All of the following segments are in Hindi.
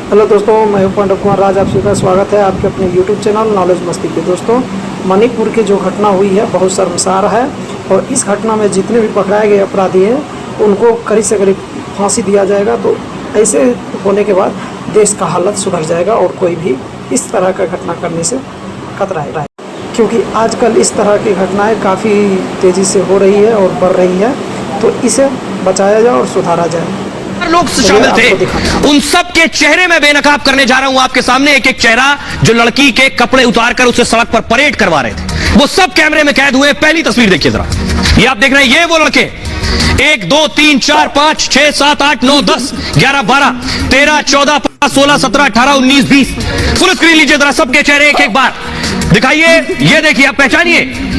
हेलो दोस्तों, मैं हूं पंडित कुमार राज। आप सभी का स्वागत है आपके अपने यूट्यूब चैनल नॉलेज मस्ती पे। दोस्तों, मणिपुर की जो घटना हुई है बहुत शर्मसार है और इस घटना में जितने भी पकड़ाए गए अपराधी हैं उनको कड़ी से कड़ी फांसी दिया जाएगा। तो ऐसे होने के बाद देश का हालत सुधर जाएगा और कोई भी इस तरह का घटना करने से कतराएगा, क्योंकि आजकल इस तरह की घटनाएँ काफ़ी तेज़ी से हो रही है और बढ़ रही है। तो इसे बचाया जाए और सुधारा जाए। लोग शामिल थे, उन सब के चेहरे में बेनकाब करने जा रहा हूं आपके सामने। एक एक चेहरा जो लड़की के कपड़े उतारकर उसे सड़क पर परेड करवा रहे थे, वो सब कैमरे में कैद हुए। पहली तस्वीर देखिए जरा, ये आप देख रहे हैं, ये वो लड़के 1 2 3 4 5 6 7 8 9 10 11 12 13 14 15 16 17 18 19 20। फुल स्क्रीन लीजिए जरा, सबके चेहरे एक एक बार दिखाइए। ये देखिए, आप पहचानिए।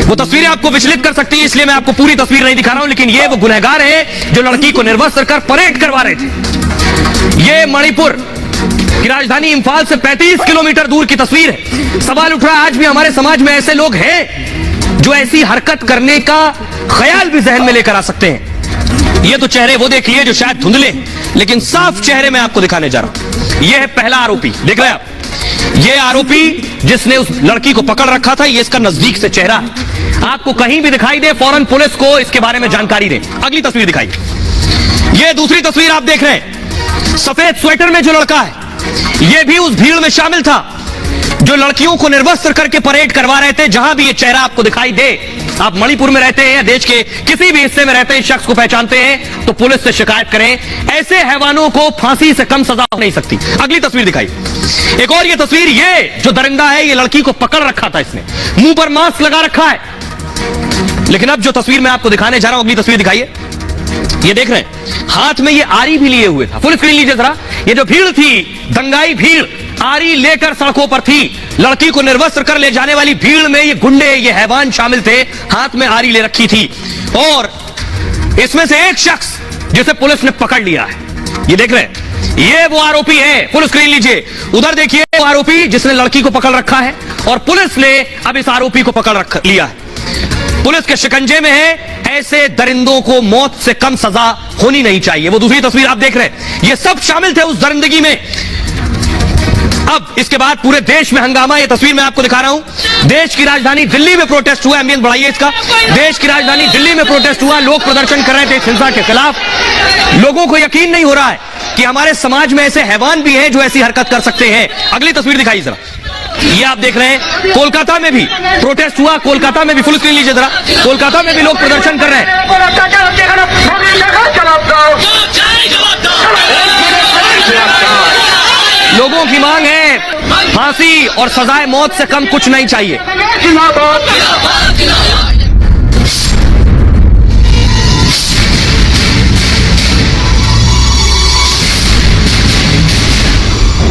वो तस्वीरें आपको विचलित कर सकती है, इसलिए मैं आपको पूरी तस्वीर नहीं दिखा रहा हूं, लेकिन ये वो गुनहगार है जो लड़की को निर्वस्त्र कर परेड करवा रहे थे। ये मणिपुर की राजधानी इंफाल से 35 किलोमीटर दूर की तस्वीर है। सवाल उठ रहा है, आज भी हमारे समाज में ऐसे लोग हैं जो ऐसी हरकत करने का ख्याल भी जहन में लेकर आ सकते हैं। ये तो चेहरे वो देखिए जो शायद धुंधले, लेकिन साफ चेहरे में आपको दिखाने जा रहा हूं। यह है पहला आरोपी, देख रहे हैं आप। ये आरोपी जिसने उस लड़की को पकड़ रखा था, ये इसका नजदीक से चेहरा है। आपको कहीं भी दिखाई दे, फौरन पुलिस को इसके बारे में जानकारी दें। अगली तस्वीर दिखाई, ये दूसरी तस्वीर आप देख रहे हैं। सफेद स्वेटर में जो लड़का है, ये भी उस भीड़ में शामिल था जो लड़कियों को निर्वस्त्र करके परेड करवा रहे थे। जहां भी ये चेहरा आपको दिखाई दे, आप मणिपुर में रहते हैं या देश के किसी भी हिस्से में रहते हैं, इस शख्स को पहचानते हैं तो पुलिस से शिकायत करें। ऐसे हैवानों को फांसी से कम सजा हो नहीं सकती। अगली तस्वीर दिखाई, एक और ये तस्वीर, ये जो दरिंदा है, ये लड़की को पकड़ रखा था, इसने मुंह पर मास्क लगा रखा है। लेकिन अब जो तस्वीर मैं आपको दिखाने जा रहा हूं, अगली तस्वीर दिखाइए। ये देख रहे हैं, हाथ में ये आरी भी लिए हुए था। फुल स्क्रीन लीजिए जरा। ये जो भीड़ थी, दंगाई भीड़, आरी लेकर सड़कों पर थी। लड़की को निर्वस्त्र कर ले जाने वाली भीड़ में ये गुंडे, ये हैवान शामिल थे, हाथ में आरी ले रखी थी। और इसमें से एक शख्स जिसे पुलिस ने पकड़ लिया है, ये देख रहे हैं, ये वो आरोपी है। फुल स्क्रीन लीजिए, उधर देखिए, वो आरोपी जिसने लड़की को पकड़ रखा है और पुलिस ने अब इस आरोपी को पकड़ लिया है। पुलिस के शिकंजे में है। ऐसे दरिंदों को मौत से कम सजा होनी नहीं चाहिए। वो दूसरी तस्वीर आप देख रहे हैं, ये सब शामिल थे उस दरिंदगी में। अब इसके बाद पूरे देश में हंगामा। ये तस्वीर मैं आपको दिखा रहा हूं, देश की राजधानी दिल्ली में प्रोटेस्ट हुआ। एम्बियंस बढ़ाइए इसका। देश की राजधानी दिल्ली में प्रोटेस्ट हुआ, लोग प्रदर्शन कर रहे थे इस हिंसा के खिलाफ। लोगों को यकीन नहीं हो रहा है कि हमारे समाज में ऐसे हैवान भी हैं जो ऐसी हरकत कर सकते हैं। अगली तस्वीर दिखाइए जरा, ये आप देख रहे हैं, कोलकाता में भी प्रोटेस्ट हुआ। कोलकाता में भी, फुल स्क्रीन लीजिए जरा, कोलकाता में भी लोग प्रदर्शन कर रहे हैं। लोगों की मांग है फांसी और सजाए मौत से कम कुछ नहीं चाहिए।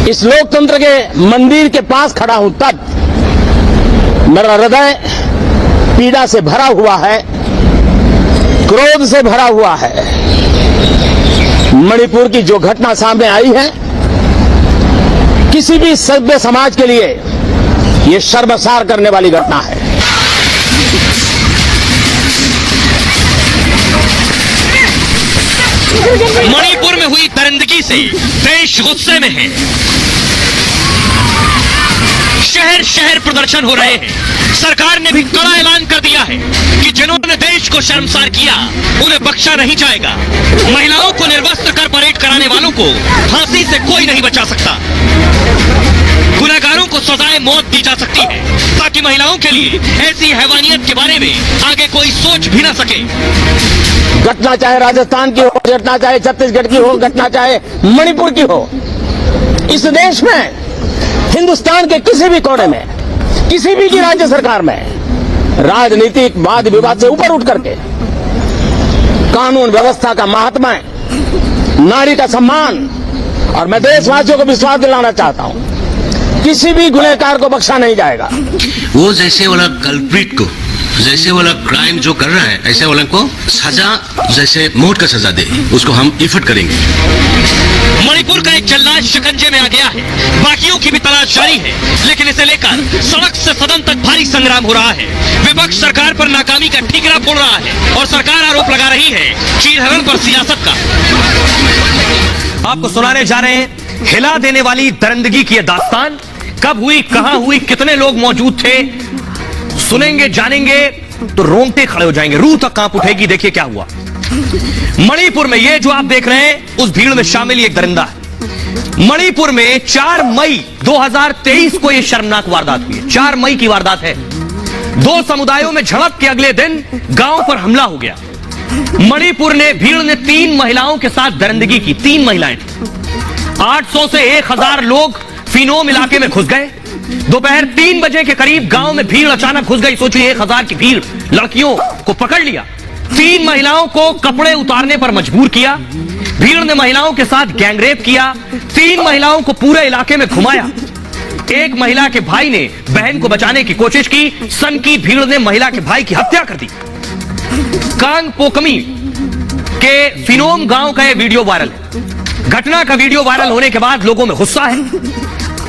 इस लोकतंत्र के मंदिर के पास खड़ा हूं, तब मेरा हृदय पीड़ा से भरा हुआ है, क्रोध से भरा हुआ है। मणिपुर की जो घटना सामने आई है, किसी भी सभ्य समाज के लिए यह शर्मसार करने वाली घटना है। मणिपुर में हुई दरिंदगी से देश गुस्से में है। शहर शहर प्रदर्शन हो रहे हैं। सरकार ने भी कड़ा ऐलान कर दिया है कि जिन्होंने देश को शर्मसार किया उन्हें बख्शा नहीं जाएगा। महिलाओं को निर्वस्त्र कर परेड कराने वालों को फांसी से कोई नहीं बचा सकता। गुनहगारों को सजाए मौत दी जा सकती है, ताकि महिलाओं के लिए ऐसी हैवानियत के बारे में आगे कोई सोच भी ना सके। घटना चाहे राजस्थान की हो, घटना चाहे छत्तीसगढ़ की हो, घटना चाहे मणिपुर की हो, इस देश में, हिंदुस्तान के किसी भी कोने में, किसी भी की राज्य सरकार में, राजनीतिक वाद विवाद से ऊपर उठ करके कानून व्यवस्था का महात्मा, नारी का सम्मान, और मैं देशवासियों को विश्वास दिलाना चाहता हूं, किसी भी गुनहगार को बख्शा नहीं जाएगा। वो जैसे वाला कल्प्रिट को, जैसे वाला क्राइम जो कर रहा है, ऐसे वाला को सजा, जैसे मौत का सजा दे, उसको हम इफर्ट करेंगे। मणिपुर का एक जल्लाद शिकंजे में आ गया है, बाकियों की भी तलाश जारी है, लेकिन इसे लेकर सड़क से सदन तक भारी संग्राम हो रहा है। विपक्ष सरकार पर नाकामी का ठीकरा फोड़ रहा है और सरकार आरोप लगा रही है चीरहरण पर सियासत का। आपको सुनाने जा रहे हैं हिला देने वाली दरिंदगी की यह दास्तान कब हुई, कहां हुई, कितने लोग मौजूद थे, सुनेंगे जानेंगे तो रोंगटे खड़े हो जाएंगे, रूह तक कांप उठेगी। देखिए क्या हुआ मणिपुर में। ये जो आप देख रहे हैं उस भीड़ में शामिल एक दरिंदा है। मणिपुर में 4 मई 2023 को यह शर्मनाक वारदात हुई है। 4 मई की वारदात है। 2 समुदायों में झड़प के अगले दिन गांव पर हमला हो गया। मणिपुर ने भीड़ ने 3 महिलाओं के साथ दरिंदगी की। 3 महिलाएं, 800 से 1000 लोग फिनोम इलाके में घुस गए। दोपहर 3 बजे के करीब गांव में भीड़ अचानक घुस गई। सोचिए 1000 की भीड़ लड़कियों को पकड़ लिया। 3 महिलाओं को कपड़े उतारने पर मजबूर किया। भीड़ ने महिलाओं के साथ गैंगरेप किया। 3 महिलाओं को पूरे इलाके में घुमाया। एक महिला के भाई ने बहन को बचाने की कोशिश की। सन की भीड़ ने महिला के भाई की हत्या कर दी। कांग पोकमी के फिनोम गांव का यह वीडियो वायरल है। घटना का वीडियो वायरल होने के बाद लोगों में गुस्सा है।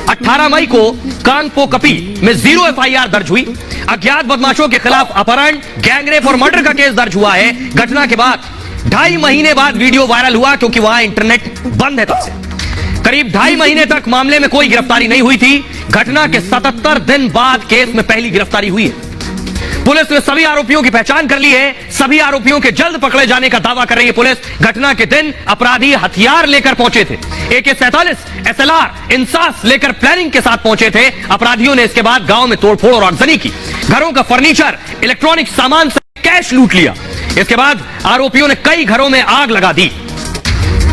18 मई को कांगपोकपी में 0 FIR दर्ज हुई। अज्ञात बदमाशों के खिलाफ अपहरण, गैंगरेप और मर्डर का केस दर्ज हुआ है। घटना के बाद 2.5 महीने बाद वीडियो वायरल हुआ, क्योंकि वहां इंटरनेट बंद है तब से। करीब 2.5 महीने तक मामले में कोई गिरफ्तारी नहीं हुई थी। घटना के 77 दिन बाद केस में पहली गिरफ्तारी हुई है। पुलिस ने सभी आरोपियों की पहचान कर ली है। सभी आरोपियों के जल्द पकड़े जाने का दावा कर रही है पुलिस। घटना के दिन अपराधी हथियार लेकर पहुंचे थे। AK-47 SLR इंसास लेकर प्लानिंग के साथ पहुंचे थे। अपराधियों ने इसके बाद गांव में तोड़फोड़ और आगजनी की। घरों का फर्नीचर, इलेक्ट्रॉनिक सामान से कैश लूट लिया। इसके बाद आरोपियों ने कई घरों में आग लगा दी।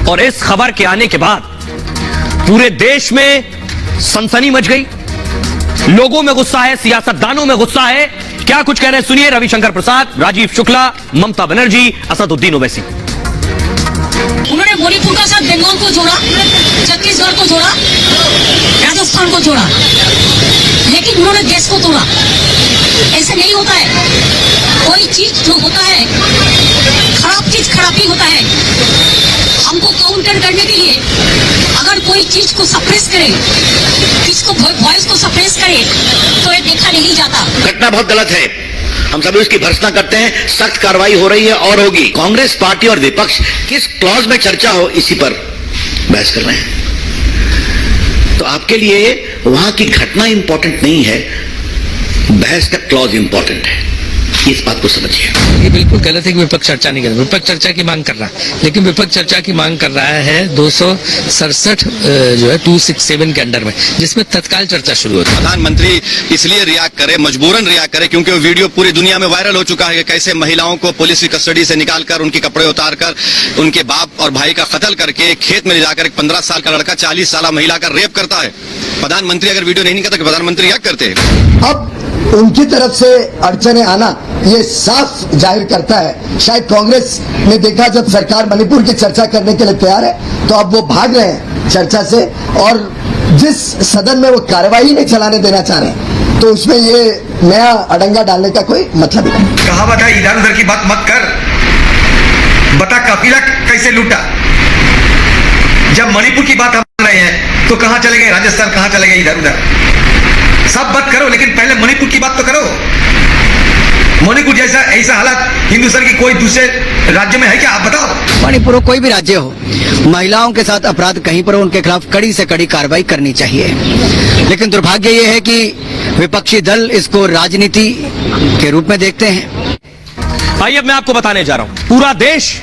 और इस खबर के आने के बाद पूरे देश में सनसनी मच गई। लोगों में गुस्सा है, सियासतदानों में गुस्सा है। क्या कुछ कह रहे हैं सुनिए रविशंकर प्रसाद, राजीव शुक्ला, ममता बनर्जी, असदुद्दीन ओवैसी। उन्होंने मणिपुर का साथ बंगाल को जोड़ा, छत्तीसगढ़ को जोड़ा, राजस्थान को जोड़ा, लेकिन उन्होंने देश को तोड़ा। ऐसे नहीं होता है। कोई चीज जो होता है, खराब चीज खराब ही होता है। हमको काउंटर करने के लिए अगर कोई चीज को सप्रेस करे, किसको वॉइस को सप्रेस करे, तो ये देखा नहीं जाता। घटना बहुत गलत है, हम सभी उसकी भर्त्सना करते हैं। सख्त कार्रवाई हो रही है और होगी। कांग्रेस पार्टी और विपक्ष किस क्लॉज में चर्चा हो इसी पर बहस कर रहे हैं। तो आपके लिए वहां की घटना इंपॉर्टेंट नहीं है, बहस का क्लॉज इंपॉर्टेंट है। इस बात को समझिए। ये बिल्कुल गलत है कि विपक्ष चर्चा नहीं कर रहा। विपक्ष चर्चा की मांग कर रहा है, लेकिन विपक्ष चर्चा की मांग कर रहा है 267 जो है 267 के अंडर में, जिसमें तत्काल चर्चा शुरू होती है। प्रधानमंत्री इसलिए रिएक्ट करे, मजबूरन रिएक्ट करे, क्योंकि वो वीडियो पूरी दुनिया में वायरल हो चुका है कि कैसे महिलाओं को पुलिस की कस्टडी से निकालकर उनके कपड़े उतारकर उनके बाप और भाई का कत्ल करके खेत में ले जाकर एक 15 साल का लड़का 40 साल महिला का रेप करता है। प्रधानमंत्री अगर वीडियो नहीं करता, प्रधानमंत्री रिएक्ट करते। अब उनकी तरफ से अड़चने आना ये साफ जाहिर करता है, शायद कांग्रेस ने देखा जब सरकार मणिपुर की चर्चा करने के लिए तैयार है तो अब वो भाग रहे हैं चर्चा से, और जिस सदन में वो कार्रवाई नहीं चलाने देना चाह रहे तो उसमें ये नया अड़ंगा डालने का कोई मतलब नहीं। कहावत है इधर उधर की बात मत कर, बता काफिला कैसे लूटा। जब मणिपुर की बात हम कर रहे हैं तो कहां चले गए राजस्थान, कहां चले गए इधर उधर। सब बात करो, लेकिन पहले मणिपुर की बात तो करो। मणिपुर जैसा ऐसा हालत हिंदुस्तान की कोई दूसरे राज्य में है क्या, आप बताओ। मणिपुर कोई भी राज्य हो, महिलाओं के साथ अपराध कहीं पर हो, उनके खिलाफ कड़ी से कड़ी कार्रवाई करनी चाहिए। लेकिन दुर्भाग्य ये है कि विपक्षी दल इसको राजनीति के रूप में देखते हैं। आइए अब मैं आपको बताने जा रहा हूं, पूरा देश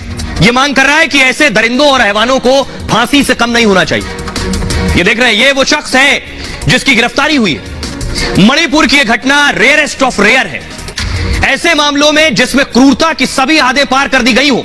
ये मांग कर रहा है कि ऐसे दरिंदों और हैवानों को फांसी से कम नहीं होना चाहिए। ये देख रहे हैं, ये वो शख्स है जिसकी गिरफ्तारी हुई है। मणिपुर की यह घटना रेयरेस्ट ऑफ रेयर है। ऐसे मामलों में जिसमें क्रूरता की सभी हदें पार कर दी गई हो,